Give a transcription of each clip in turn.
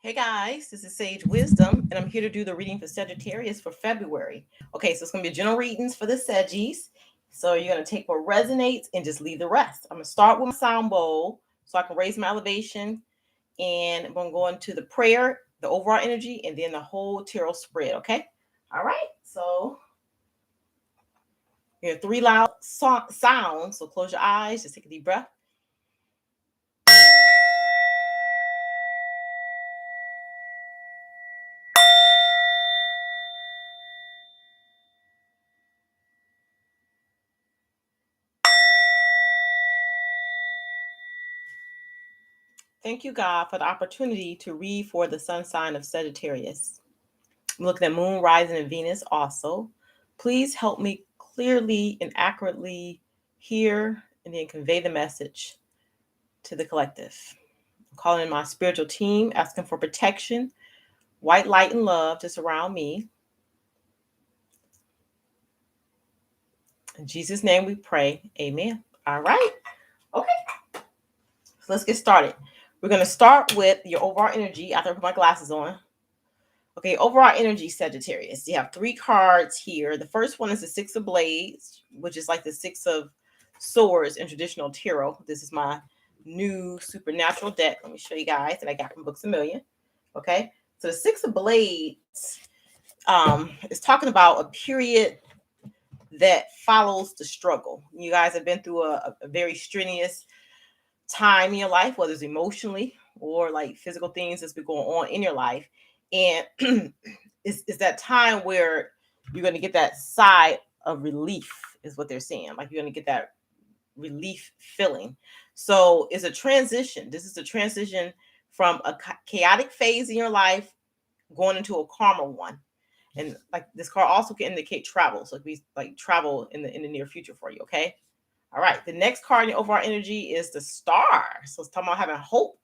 Hey guys, this is Sage Wisdom, and I'm here to do the reading for Sagittarius for February. Okay, so it's going to be general readings for the Saggies. So you're going to take what resonates and just leave the rest. I'm going to start with my sound bowl so I can raise my elevation, and I'm going to go into the prayer, the overall energy, and then the whole tarot spread. Okay, all right. So you have three loud sounds. So close your eyes, just take a deep breath. Thank you, God, for the opportunity to read for the sun sign of Sagittarius. I'm looking at Moon, Rising, and Venus also. Please help me clearly and accurately hear and then convey the message to the collective. I'm calling in my spiritual team, asking for protection, white light, and love to surround me. In Jesus' name we pray. Amen. All right. Okay. So let's get started. We're going to start with your overall energy after I put my glasses on. Okay, overall energy, Sagittarius. You have three cards here. The first one is the Six of Blades, which is like the Six of Swords in traditional tarot. This is my new supernatural deck. Let me show you guys that I got from Books A Million. Okay, so the Six of Blades is talking about a period that follows the struggle. You guys have been through a very strenuous time in your life, whether it's emotionally or like physical things that's been going on in your life. And it's that time where you're going to get that sigh of relief, is what they're saying. Like you're going to get that relief feeling. So it's a transition. This is a transition from a chaotic phase in your life going into a calmer one. And like this card also can indicate travel. So it could be like travel in the near future for you. Okay. All right. The next card in your overall energy is the Star. So it's talking about having hope.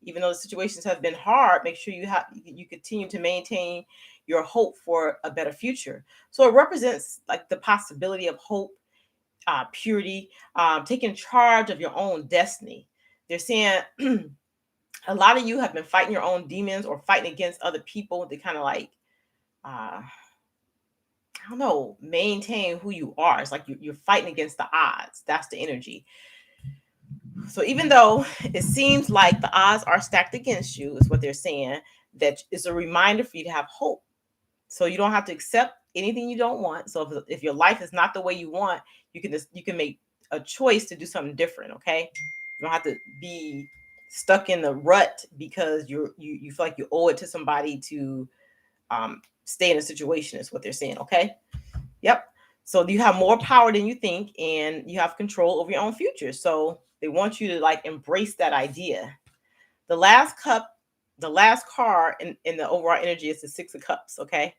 Even though the situations have been hard, make sure you continue to maintain your hope for a better future. So it represents like the possibility of hope, purity, taking charge of your own destiny. They're saying a lot of you have been fighting your own demons or fighting against other people. They kind of like I don't know, maintain who you are. It's like you're fighting against the odds. That's the energy. So even though it seems like the odds are stacked against you, is what they're saying, that is a reminder for you to have hope. So you don't have to accept anything you don't want. So if your life is not the way you want, you can make a choice to do something different. Okay, you don't have to be stuck in the rut because you feel like you owe it to somebody to stay in a situation. Is what they're saying. Okay. Yep. So you have more power than you think, and you have control over your own future. So they want you to like embrace that idea. The last card in the overall energy is the Six of Cups. Okay.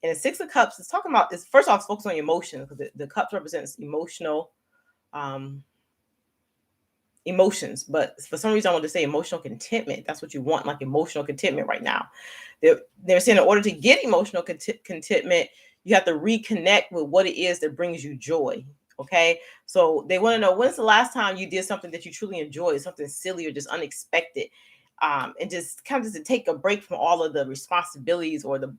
And the Six of Cups is talking about this. First off, focus on your emotions, because the cups represents um, emotions. But for some reason, I want to say emotional contentment. That's what you want, like emotional contentment right now. They're saying in order to get emotional contentment, you have to reconnect with what it is that brings you joy. Okay. So they want to know, when's the last time you did something that you truly enjoyed, something silly or just unexpected, and just kind of just to take a break from all of the responsibilities or the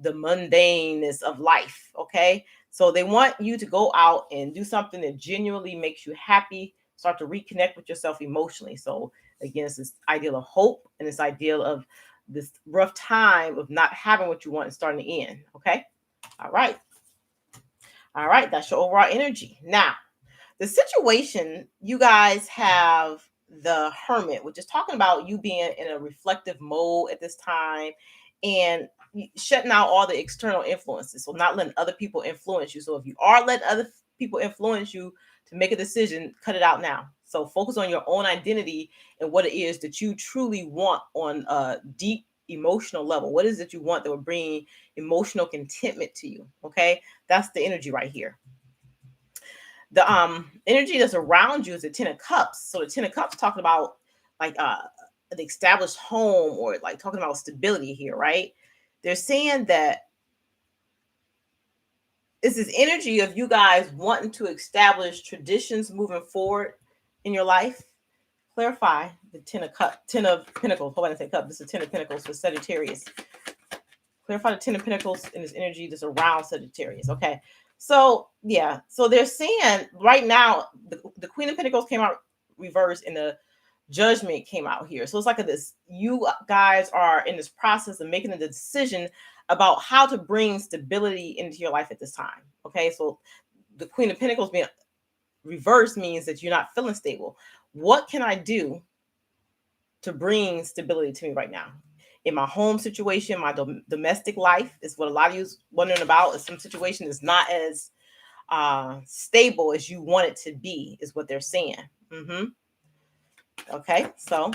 mundaneness of life. Okay. So they want you to go out and do something that genuinely makes you happy, start to reconnect with yourself emotionally. So again, it's this ideal of hope and this ideal of this rough time of not having what you want and starting to end. Okay. All right. All right. That's your overall energy. Now, the situation, you guys have the Hermit, which is talking about you being in a reflective mode at this time and shutting out all the external influences. So not letting other people influence you. So if you are letting other people influence you to make a decision, cut it out now. So focus on your own identity and what it is that you truly want on a deep emotional level. What is it you want that will bring emotional contentment to you? Okay. That's the energy right here. The energy that's around you is the Ten of Cups. So the Ten of Cups talking about like the established home, or like talking about stability here, right? They're saying that it's this energy of you guys wanting to establish traditions moving forward in your life, Clarify the 10 of Pentacles. Hold on, I say cup. This is 10 of Pentacles for Sagittarius. Clarify the 10 of Pentacles in this energy that's around Sagittarius. Okay. So, yeah. So they're saying right now, the Queen of Pentacles came out reversed and the Judgment came out here. So it's like this, you guys are in this process of making a decision about how to bring stability into your life at this time. Okay. So the Queen of Pentacles being reversed means that you're not feeling stable. What can I do to bring stability to me right now? In my home situation, my domestic life is what a lot of you is wondering about. Is some situation is not as stable as you want it to be, is what they're saying. Okay, so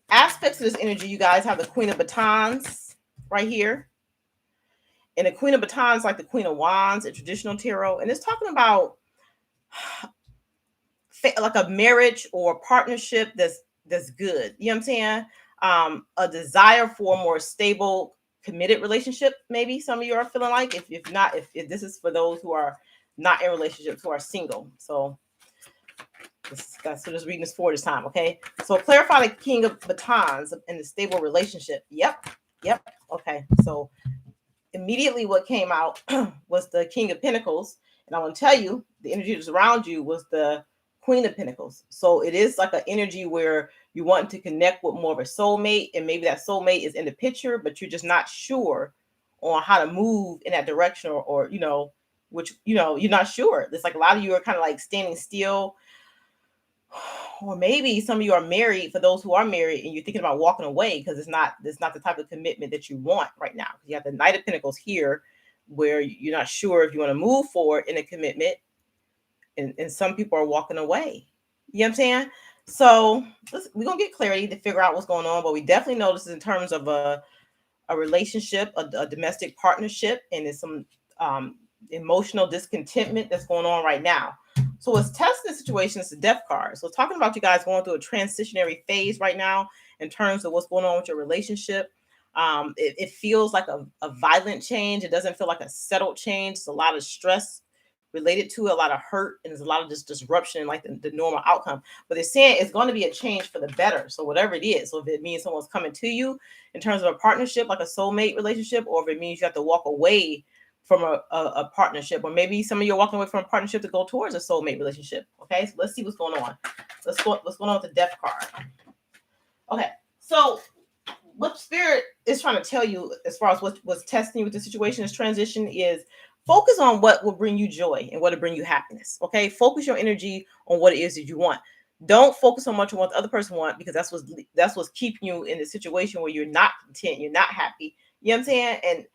aspects of this energy, you guys have the Queen of Batons right here. And the Queen of Batons, like the Queen of Wands in traditional tarot. And it's talking about like a marriage or partnership that's good. You know what I'm saying? A desire for a more stable, committed relationship. Maybe some of you are feeling like, if not, if this is for those who are not in relationships, who are single. So that's what this reading is for this time. Okay. So clarify the King of Batons in the stable relationship. Yep. Okay. So immediately what came out was the King of Pentacles. And I want to tell you, the energy that's around you was the Queen of Pentacles. So it is like an energy where you want to connect with more of a soulmate, and maybe that soulmate is in the picture, but you're just not sure on how to move in that direction, or which, you're not sure. It's like a lot of you are kind of like standing still, or maybe some of you are married. For those who are married and you're thinking about walking away because it's not the type of commitment that you want right now. You have the Knight of Pentacles here, where you're not sure if you want to move forward in a commitment, and some people are walking away. You know what I'm saying? So we're gonna get clarity to figure out what's going on, but we definitely know this is in terms of a relationship, a domestic partnership, and there's some emotional discontentment that's going on right now. So what's testing the situation is the Death card. So talking about you guys going through a transitionary phase right now in terms of what's going on with your relationship. It feels like a violent change. It doesn't feel like a settled change. It's a lot of stress related to it, a lot of hurt, and there's a lot of just disruption in like the normal outcome. But they're saying it's going to be a change for the better. So whatever it is, so if it means someone's coming to you in terms of a partnership, like a soulmate relationship, or if it means you have to walk away from a partnership, or maybe some of you are walking away from a partnership to go towards a soulmate relationship. Okay, so let's see what's going on. What's going on with the Death card? Okay, so what Spirit is trying to tell you as far as what's testing you with the situation, this transition, is focus on what will bring you joy and what will bring you happiness. Okay, focus your energy on what it is that you want. Don't focus so much on what the other person wants, because that's what's keeping you in the situation where you're not content, you're not happy. You know what I'm saying? And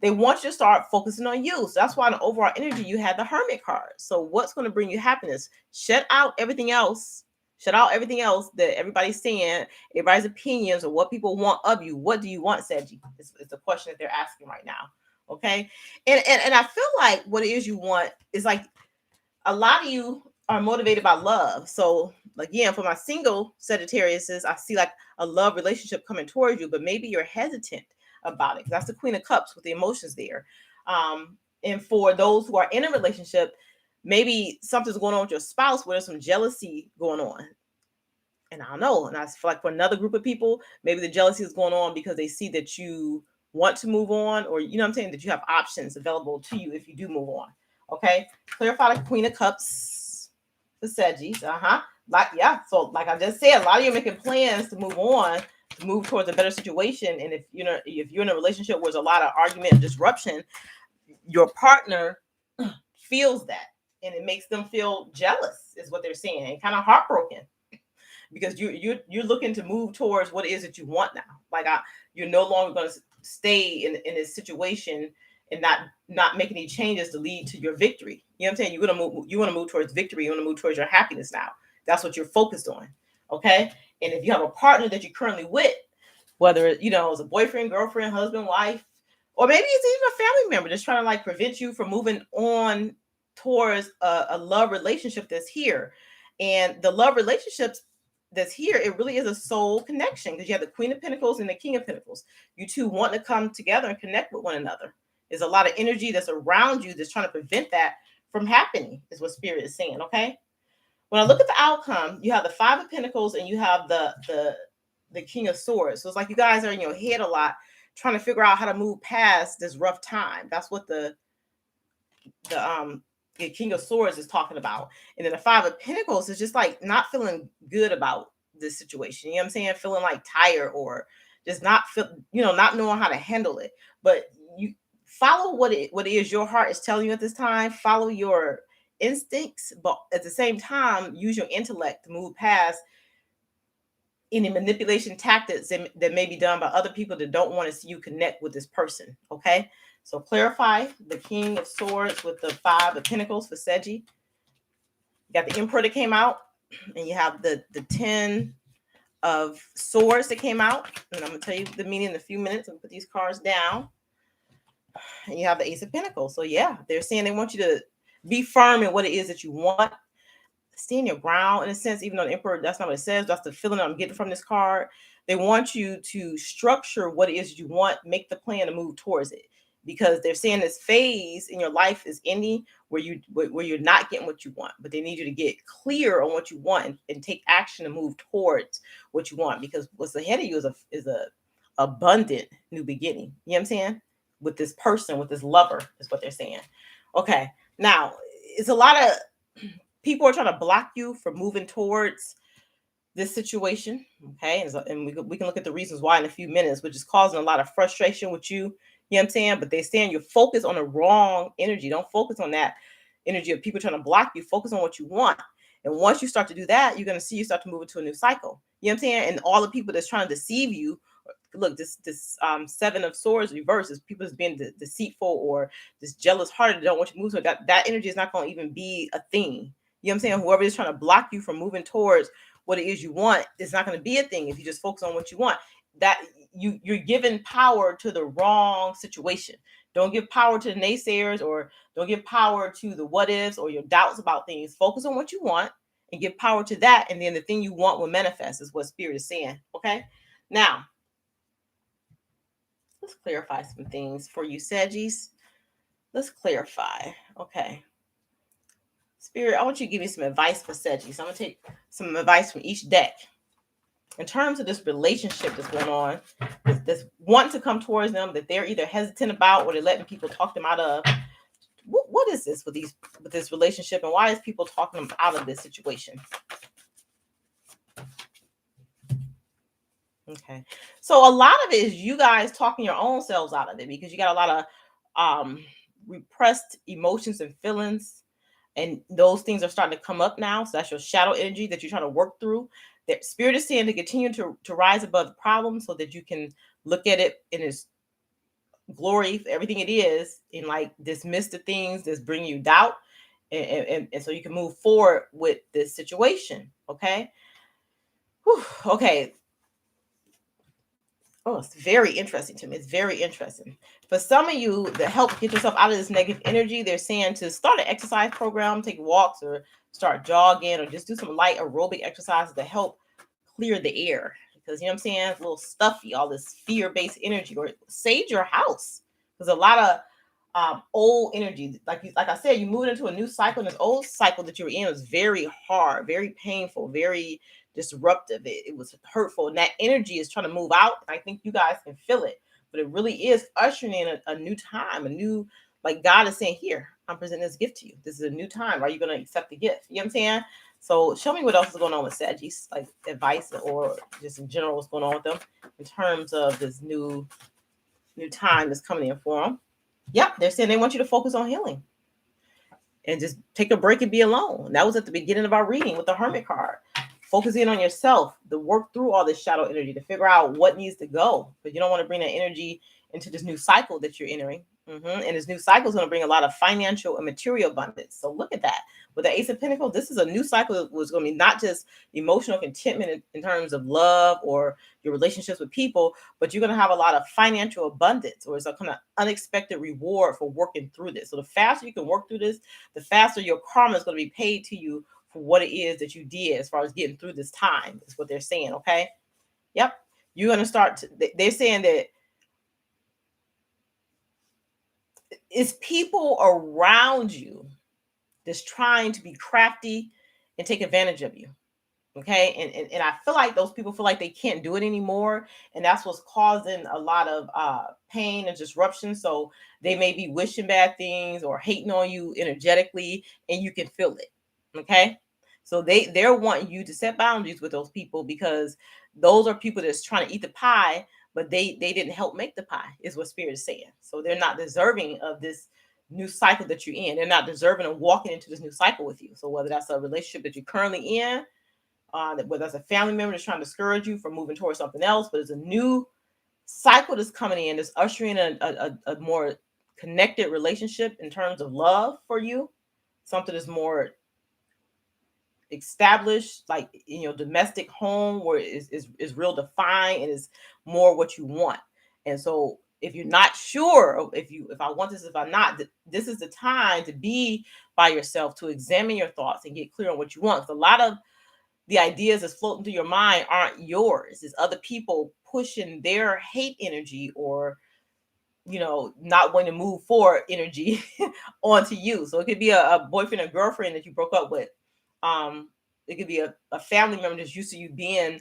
they want you to start focusing on you. So that's why in the overall energy you had the Hermit card. So what's going to bring you happiness? Shut out everything else that everybody's saying, everybody's opinions, or what people want of you. What do you want, Saggy? It's the question that they're asking right now. Okay. And I feel like what it is you want is like a lot of you are motivated by love. So again, for my single Sagittariuses, I see like a love relationship coming towards you, but maybe you're hesitant about it. That's the Queen of Cups with the emotions there. And for those who are in a relationship, maybe something's going on with your spouse where there's some jealousy going on. And I don't know. And I feel like for another group of people, maybe the jealousy is going on because they see that you want to move on, or you know what I'm saying, that you have options available to you if you do move on. Okay. Clarify the Queen of Cups, the Saggies. So like I just said, a lot of you are making plans to move on, to move towards a better situation. And if you're in a relationship where there's a lot of argument and disruption, your partner feels that, and it makes them feel jealous, is what they're saying, and kind of heartbroken, because you're looking to move towards what it is that you want now. Like you're no longer going to stay in this situation and not make any changes to lead to your victory. You know what I'm saying? You want to move towards victory. You want to move towards your happiness now. That's what you're focused on. Okay. And if you have a partner that you're currently with, whether it's a boyfriend, girlfriend, husband, wife, or maybe it's even a family member that's trying to like prevent you from moving on towards a love relationship that's here. And the love relationships that's here, it really is a soul connection, because you have the Queen of Pentacles and the King of Pentacles. You two want to come together and connect with one another. There's a lot of energy that's around you that's trying to prevent that from happening, is what Spirit is saying. Okay. When I look at the outcome, you have the Five of Pentacles and you have the King of Swords. So it's like you guys are in your head a lot, trying to figure out how to move past this rough time. That's what the King of Swords is talking about. And then the Five of Pentacles is just like not feeling good about this situation. You know what I'm saying? Feeling like tired or just not feel, not knowing how to handle it. But you follow what it is your heart is telling you at this time. Follow your instincts, but at the same time, use your intellect to move past any manipulation tactics that may be done by other people that don't want to see you connect with this person. Okay. So clarify the King of Swords with the Five of Pentacles for Segi. You got the Emperor that came out, and you have the 10 of Swords that came out. And I'm going to tell you the meaning in a few minutes. I'm going to put these cards down. And you have the Ace of Pentacles. So yeah, they're saying they want you to be firm in what it is that you want. Stand your ground in a sense, even though the Emperor, that's not what it says. That's the feeling I'm getting from this card. They want you to structure what it is you want, make the plan to move towards it. Because they're saying this phase in your life is ending where you're not getting what you want, but they need you to get clear on what you want and take action to move towards what you want. Because what's ahead of you is a abundant new beginning. You know what I'm saying? With this person, with this lover, is what they're saying. Okay, now it's a lot of people are trying to block you from moving towards this situation. Okay, and we can look at the reasons why in a few minutes, which is causing a lot of frustration with you. You know what I'm saying? But they're saying you're focused on the wrong energy. Don't focus on that energy of people trying to block you. Focus on what you want. And once you start to do that, you're going to see you start to move into a new cycle. You know what I'm saying? And all the people that's trying to deceive you, look, this Seven of Swords reverse is people that's being deceitful or just jealous hearted, don't want you to move. So that energy is not going to even be a thing. You know what I'm saying? Whoever is trying to block you from moving towards what it is you want, it's not going to be a thing if you just focus on what you want. That you're giving power to the wrong situation. Don't give power to the naysayers, or don't give power to the what ifs or your doubts about things. Focus on what you want and give power to that, and then the thing you want will manifest, is what Spirit is saying. Okay, now let's clarify some things for you, Saggies. Let's clarify. Okay, Spirit, I want you to give me some advice for Saggies. I'm going to take some advice from each deck. In terms of this relationship that's going on, this want to come towards them that they're either hesitant about or they're letting people talk them out of. What is this with this relationship, and why is people talking them out of this situation? Okay, so a lot of it is you guys talking your own selves out of it, because you got a lot of repressed emotions and feelings, and those things are starting to come up now. So that's your shadow energy that you're trying to work through. That Spirit is saying to continue to rise above the problem so that you can look at it in its glory for everything it is, and like dismiss the things that's bringing you doubt, and so you can move forward with this situation. Okay. Whew. Okay. Oh, it's very interesting to me. It's very interesting. For some of you that help get yourself out of this negative energy, they're saying to start an exercise program, take walks, or start jogging, or just do some light aerobic exercises to help clear the air. Because, you know what I'm saying? It's a little stuffy, all this fear-based energy. Or sage your house. There's a lot of old energy. Like I said, you moved into a new cycle, and this old cycle that you were in was very hard, very painful, very disruptive. It was hurtful, and that energy is trying to move out. I think you guys can feel it, but it really is ushering in a new time, a new, like God is saying, here, I'm presenting this gift to you. This is a new time. Are you going to accept the gift? You know what I'm saying? So show me what else is going on with Saggies, like advice or just in general what's going on with them in terms of this new time that's coming in for them. Yep, they're saying they want you to focus on healing and just take a break and be alone. That was at the beginning of our reading with the Hermit card. Focus in on yourself, to work through all this shadow energy, to figure out what needs to go. But you don't want to bring that energy into this new cycle that you're entering. And this new cycle is going to bring a lot of financial and material abundance. So look at that. With the Ace of Pentacles, this is a new cycle that was going to be not just emotional contentment in terms of love or your relationships with people, but you're going to have a lot of financial abundance, or it's a kind of unexpected reward for working through this. So the faster you can work through this, the faster your karma is going to be paid to you for what it is that you did as far as getting through this time, is what they're saying. Okay. Yep. You're going to start they're saying that it's people around you that's trying to be crafty and take advantage of you. Okay. And I feel like those people feel like they can't do it anymore. And that's what's causing a lot of pain and disruption. So they may be wishing bad things or hating on you energetically, and you can feel it. Okay. So they're wanting you to set boundaries with those people, because those are people that's trying to eat the pie, but they didn't help make the pie, is what Spirit is saying. So they're not deserving of this new cycle that you're in. They're not deserving of walking into this new cycle with you. So whether that's a relationship that you're currently in, whether that's a family member that's trying to discourage you from moving towards something else, but it's a new cycle that's coming in, that's ushering a more connected relationship in terms of love for you, something that's more established, like in your domestic home, where it is real defined and is more what you want. And so if you're not sure if I want this, if I'm not, this is the time to be by yourself, to examine your thoughts and get clear on what you want. Because a lot of the ideas that's floating through your mind aren't yours. It's other people pushing their hate energy, or not wanting to move forward energy onto you. So it could be a boyfriend or girlfriend that you broke up with. It could be a family member that's used to you being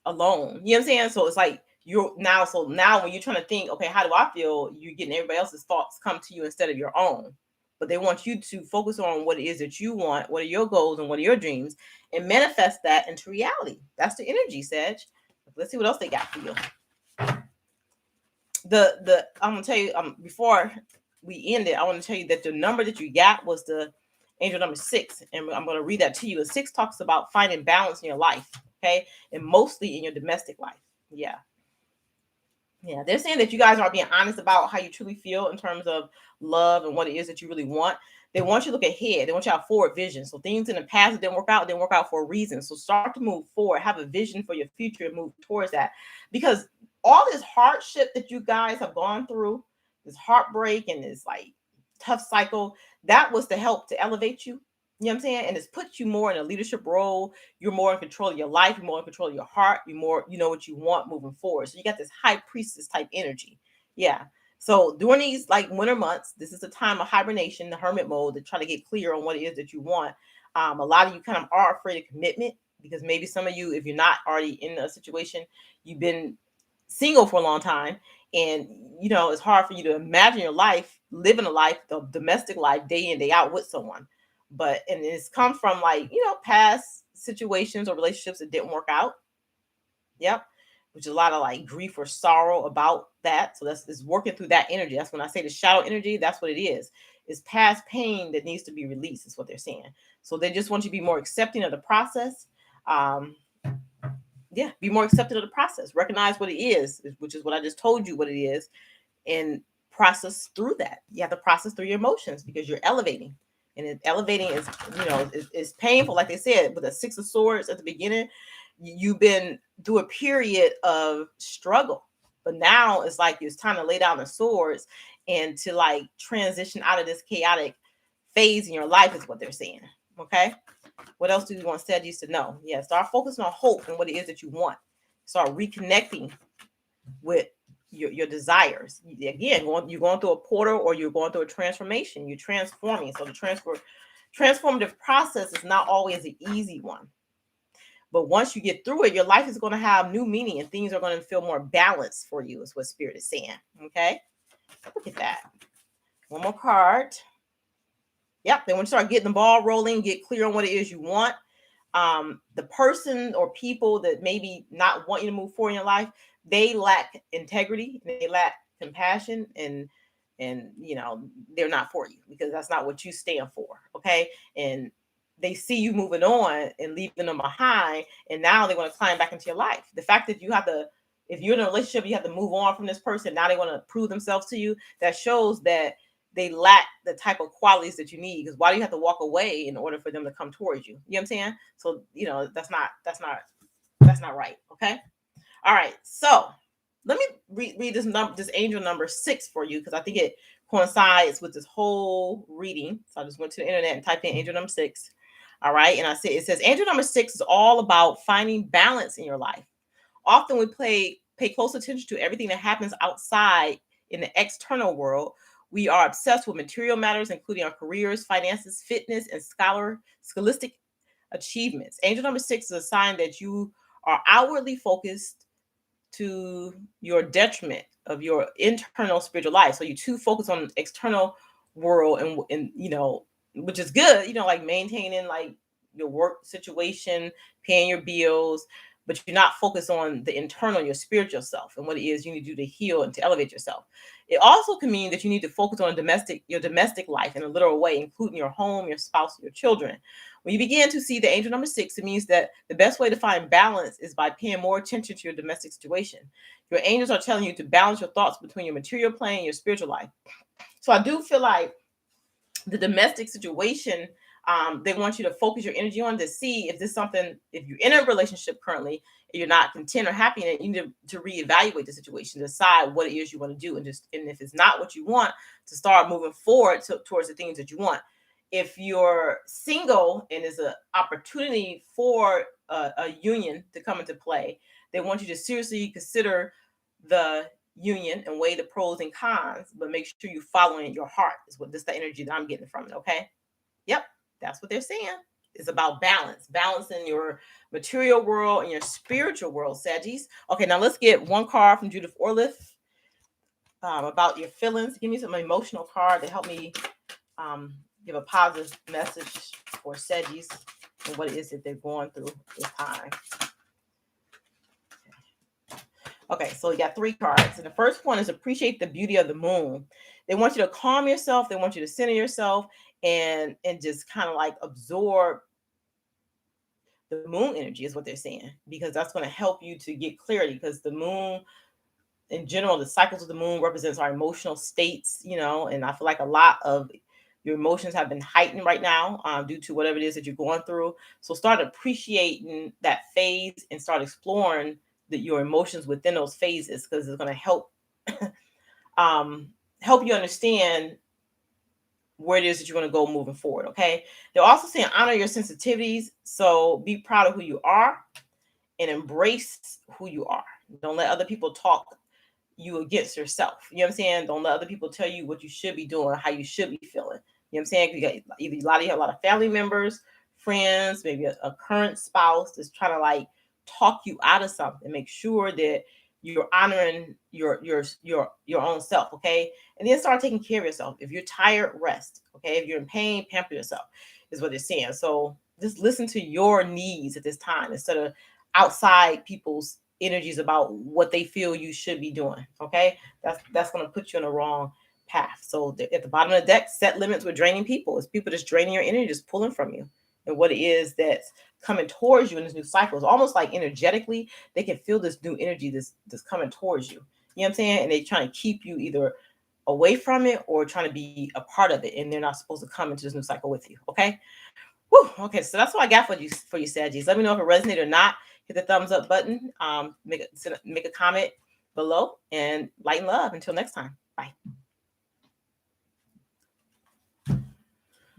alone. You know what I'm saying? So it's like now when you're trying to think, okay, how do I feel? You're getting everybody else's thoughts come to you instead of your own. But they want you to focus on what it is that you want, what are your goals and what are your dreams, and manifest that into reality. That's the energy, Sag. Let's see what else they got for you. I'm gonna tell you before we end it, I want to tell you that the number that you got was the angel number 6, and I'm going to read that to you. The 6 talks about finding balance in your life, okay, and mostly in your domestic life. Yeah, they're saying that you guys are being honest about how you truly feel in terms of love and what it is that you really want. They want you to look ahead. They want you to have forward vision. So things in the past that didn't work out for a reason. So start to move forward, have a vision for your future and move towards that. Because all this hardship that you guys have gone through, this heartbreak and this like tough cycle, that was to help to elevate you. You know what I'm saying? And it's put you more in a leadership role. You're more in control of your life. You're more in control of your heart. You're more, you know what you want moving forward. So you got this high priestess type energy. Yeah. So during these like winter months, this is the time of hibernation, the hermit mode, to try to get clear on what it is that you want. A lot of you kind of are afraid of commitment, because maybe some of you, if you're not already in a situation, you've been single for a long time, and it's hard for you to imagine your life, living a life, the domestic life, day in, day out with someone. And it's come from like, past situations or relationships that didn't work out. Yep. Which is a lot of like grief or sorrow about that. So that's working through that energy. That's when I say the shadow energy, that's what it is. It's past pain that needs to be released, is what they're saying. So they just want you to be more accepting of the process. Be more accepting of the process. Recognize what it is, which is what I just told you what it is, and process through that. You have to process through your emotions, because you're elevating. And elevating is, is painful. Like they said, with the 6 of Swords at the beginning, you've been through a period of struggle, but now it's like it's time to lay down the swords and to like transition out of this chaotic phase in your life, is what they're saying. Okay. What else do you want Sagittarius to know? Yeah. Start focusing on hope and what it is that you want. Start reconnecting with your desires. Again, you're going through a portal, or you're going through a transformation. You're transforming. So the transformative process is not always an easy one. But once you get through it, your life is going to have new meaning, and things are going to feel more balanced for you, is what Spirit is saying. Okay. Look at that. One more card. Yep. Then when you start getting the ball rolling, get clear on what it is you want. The person or people that maybe not want you to move forward in your life, they lack integrity, they lack compassion, and they're not for you, because that's not what you stand for. Okay. And they see you moving on and leaving them behind, and now they want to climb back into your life. The fact that if you're in a relationship, you have to move on from this person. Now they want to prove themselves to you. That shows that they lack the type of qualities that you need. Because why do you have to walk away in order for them to come towards you? You know what I'm saying? So, that's not right. Okay. All right. So let me read this angel number 6 for you, because I think it coincides with this whole reading. So I just went to the internet and typed in angel number 6. All right. And it says angel number 6 is all about finding balance in your life. Often we pay close attention to everything that happens outside in the external world. We are obsessed with material matters, including our careers, finances, fitness, and scholastic achievements. Angel number 6 is a sign that you are outwardly focused to your detriment of your internal spiritual life. So you too focus on external world and which is good, like maintaining like your work situation, paying your bills, but you're not focused on the internal, your spiritual self, and what it is you need to do to heal and to elevate yourself. It also can mean that you need to focus on your domestic life in a literal way, including your home, your spouse, your children. When you begin to see the angel number 6, it means that the best way to find balance is by paying more attention to your domestic situation. Your angels are telling you to balance your thoughts between your material plane and your spiritual life. So I do feel like the domestic situation, they want you to focus your energy on to see if if you're in a relationship currently and you're not content or happy in it, you need to reevaluate the situation, decide what it is you want to do, and if it's not what you want, to start moving forward towards the things that you want. If you're single and there's an opportunity for a union to come into play, they want you to seriously consider the union and weigh the pros and cons, but make sure you're following your heart. Is what this the energy that I'm getting from it. Okay. Yep. That's what they're saying. It's about balancing your material world and your spiritual world, Saggies. Okay, now let's get one card from Judith Orliff about your feelings. Give me some emotional card to help me give a positive message for Saggies and what it is that they're going through this time. Okay, so you got 3 cards. And the first one is appreciate the beauty of the moon. They want you to calm yourself. They want you to center yourself and just kind of like absorb the moon energy is what they're saying, because that's going to help you to get clarity, because the moon in general, the cycles of the moon represents our emotional states, and I feel like a lot of your emotions have been heightened right now due to whatever it is that you're going through. So start appreciating that phase and start exploring your emotions within those phases, because it's going to help help you understand where it is that you're going to go moving forward. Okay. They're also saying honor your sensitivities. So be proud of who you are and embrace who you are. Don't let other people talk you against yourself. You know what I'm saying? Don't let other people tell you what you should be doing, how you should be feeling. You know what I'm saying? You got either you have a lot of family members, friends, maybe a current spouse that's trying to like talk you out of something. Make sure that you're honoring your own self, okay? And then start taking care of yourself. If you're tired, rest, okay? If you're in pain, pamper yourself, is what they're saying. So just listen to your needs at this time instead of outside people's energies about what they feel you should be doing, okay? That's going to put you on the wrong path. So at the bottom of the deck, set limits with draining people. It's people just draining your energy, just pulling from you. And what it is that's coming towards you in this new cycle is almost like energetically, they can feel this new energy that's coming towards you. You know what I'm saying? And they're trying to keep you either away from it or trying to be a part of it. And they're not supposed to come into this new cycle with you, okay? Whew, okay, so that's what I got for you, Saggies. Let me know if it resonated or not. Hit the thumbs up button. Make a comment below, and light and love. Until next time.